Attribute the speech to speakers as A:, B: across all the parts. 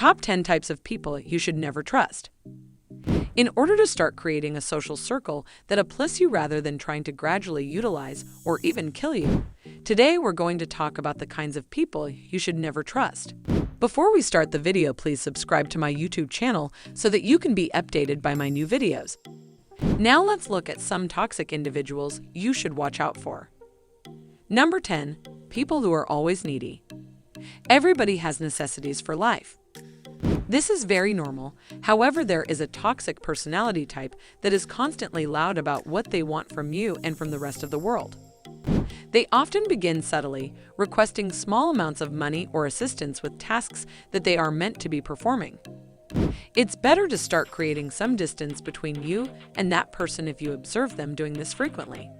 A: Top 10 types of people you should never trust. In order to start creating a social circle that uplifts you rather than trying to gradually utilize or even kill you, today we're going to talk about the kinds of people you should never trust. Before we start the video, please subscribe to my YouTube channel so that you can be updated by my new videos. Now let's look at some toxic individuals you should watch out for. Number 10. People who are always needy. Everybody has necessities for life. This is very normal. However, there is a toxic personality type that is constantly loud about what they want from you and from the rest of the world. They often begin subtly, requesting small amounts of money or assistance with tasks that they are meant to be performing. It's better to start creating some distance between you and that person if you observe them doing this frequently.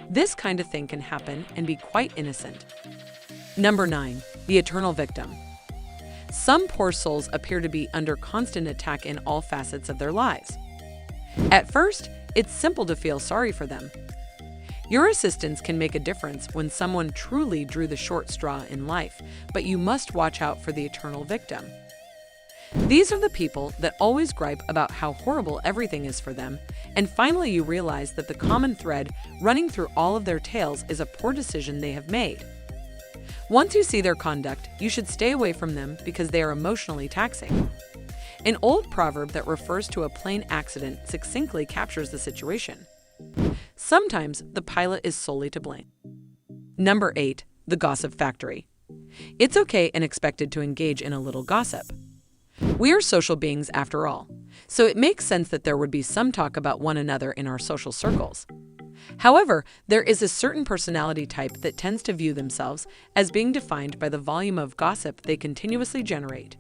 A: This kind of thing can happen and be quite innocent. Number 9. The eternal victim. Some poor souls appear to be under constant attack in all facets of their lives. At first, it's simple to feel sorry for them. Your assistance can make a difference when someone truly drew the short straw in life, but you must watch out for the eternal victim. These are the people that always gripe about how horrible everything is for them, and finally you realize that the common thread running through all of their tales is a poor decision they have made. Once you see their conduct, you should stay away from them because they are emotionally taxing. An old proverb that refers to a plane accident succinctly captures the situation. Sometimes the pilot is solely to blame. Number 8. The gossip factory. It's okay and expected to engage in a little gossip. We are social beings after all, so it makes sense that there would be some talk about one another in our social circles. However, there is a certain personality type that tends to view themselves as being defined by the volume of gossip they continuously generate.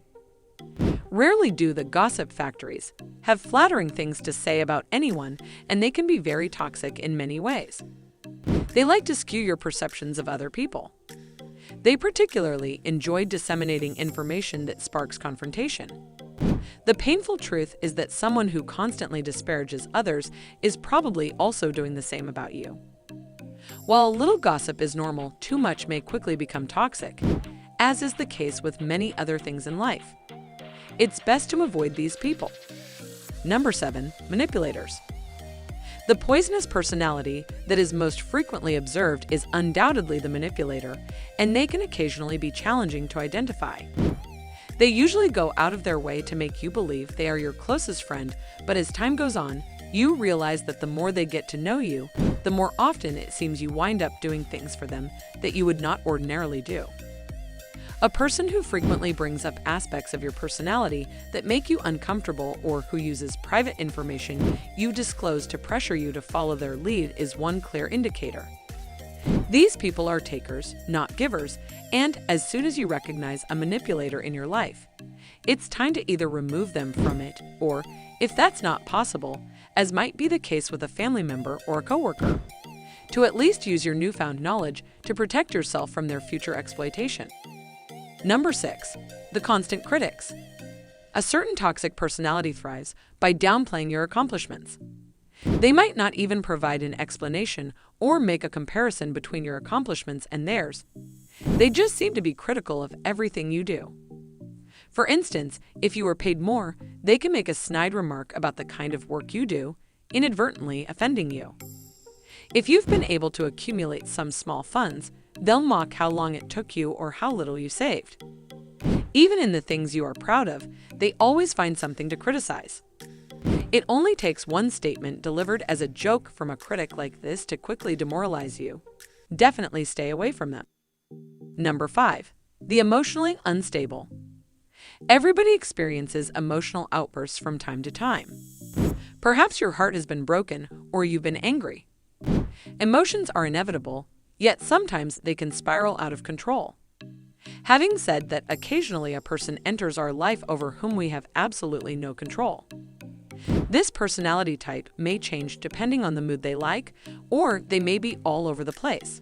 A: Rarely do the gossip factories have flattering things to say about anyone, and they can be very toxic in many ways. They like to skew your perceptions of other people. They particularly enjoy disseminating information that sparks confrontation. The painful truth is that someone who constantly disparages others is probably also doing the same about you. While a little gossip is normal, too much may quickly become toxic, as is the case with many other things in life. It's best to avoid these people. Number 7. Manipulators. The poisonous personality that is most frequently observed is undoubtedly the manipulator, and they can occasionally be challenging to identify. They usually go out of their way to make you believe they are your closest friend, but as time goes on, you realize that the more they get to know you, the more often it seems you wind up doing things for them that you would not ordinarily do. A person who frequently brings up aspects of your personality that make you uncomfortable or who uses private information you disclose to pressure you to follow their lead is one clear indicator. These people are takers, not givers, and as soon as you recognize a manipulator in your life, it's time to either remove them from it or, if that's not possible, as might be the case with a family member or a coworker, to at least use your newfound knowledge to protect yourself from their future exploitation. Number 6. The constant critics. A certain toxic personality thrives by downplaying your accomplishments. They might not even provide an explanation or make a comparison between your accomplishments and theirs. They just seem to be critical of everything you do. For instance, if you were paid more, they can make a snide remark about the kind of work you do, inadvertently offending you. If you've been able to accumulate some small funds, they'll mock how long it took you or how little you saved. Even in the things you are proud of, they always find something to criticize. It only takes one statement delivered as a joke from a critic like this to quickly demoralize you. Definitely stay away from them. Number 5. The emotionally unstable. Everybody experiences emotional outbursts from time to time. Perhaps your heart has been broken or you've been angry. Emotions are inevitable, yet sometimes they can spiral out of control. Having said that, occasionally a person enters our life over whom we have absolutely no control. This personality type may change depending on the mood they like, or they may be all over the place.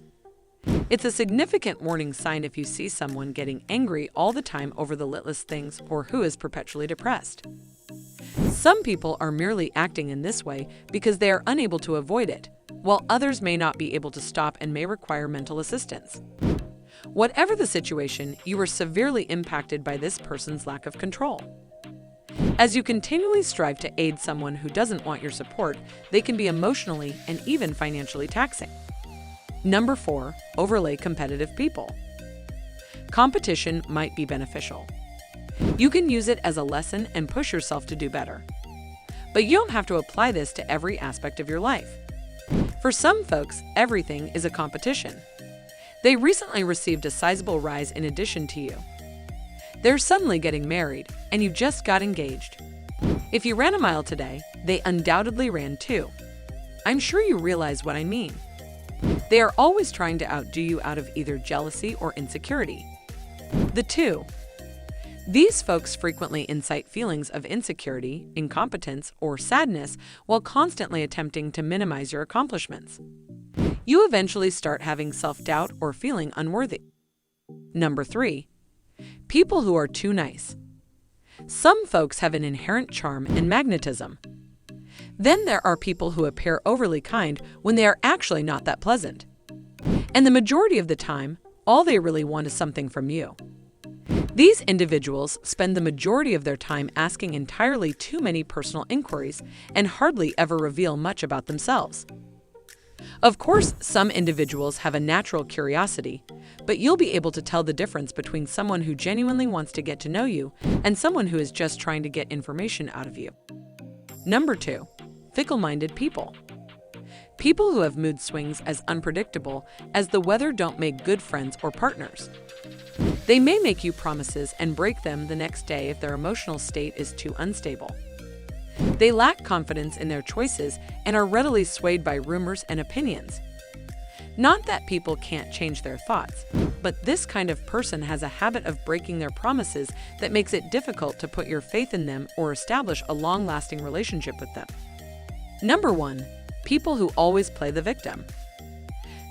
A: It's a significant warning sign if you see someone getting angry all the time over the littlest things or who is perpetually depressed. Some people are merely acting in this way because they are unable to avoid it, while others may not be able to stop and may require mental assistance. Whatever the situation, you are severely impacted by this person's lack of control. As you continually strive to aid someone who doesn't want your support, they can be emotionally and even financially taxing. Number 4, overly competitive people. Competition might be beneficial. You can use it as a lesson and push yourself to do better. But you don't have to apply this to every aspect of your life. For some folks, everything is a competition. They recently received a sizable rise in addition to you. They're suddenly getting married, and you just got engaged. If you ran a mile today, they undoubtedly ran too. I'm sure you realize what I mean. They are always trying to outdo you out of either jealousy or insecurity. The 2. These folks frequently incite feelings of insecurity, incompetence, or sadness while constantly attempting to minimize your accomplishments. You eventually start having self-doubt or feeling unworthy. Number 3. People who are too nice. Some folks have an inherent charm and magnetism. Then there are people who appear overly kind when they are actually not that pleasant. And the majority of the time, all they really want is something from you. These individuals spend the majority of their time asking entirely too many personal inquiries and hardly ever reveal much about themselves. Of course, some individuals have a natural curiosity, but you'll be able to tell the difference between someone who genuinely wants to get to know you and someone who is just trying to get information out of you. Number 2, fickle-minded people. People who have mood swings as unpredictable as the weather don't make good friends or partners. They may make you promises and break them the next day if their emotional state is too unstable. They lack confidence in their choices and are readily swayed by rumors and opinions. Not that people can't change their thoughts, but this kind of person has a habit of breaking their promises that makes it difficult to put your faith in them or establish a long-lasting relationship with them. Number 1, people who always play the victim.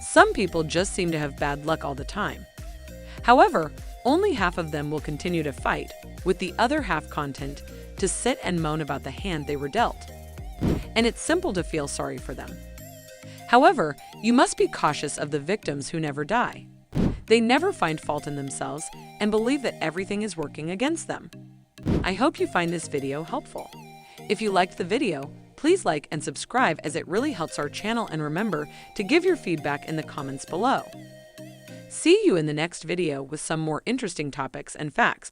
A: Some people just seem to have bad luck all the time. However, only half of them will continue to fight, with the other half content to sit and moan about the hand they were dealt. And it's simple to feel sorry for them. However, you must be cautious of the victims who never die. They never find fault in themselves and believe that everything is working against them. I hope you find this video helpful. If you liked the video, please like and subscribe as it really helps our channel, and remember to give your feedback in the comments below. See you in the next video with some more interesting topics and facts.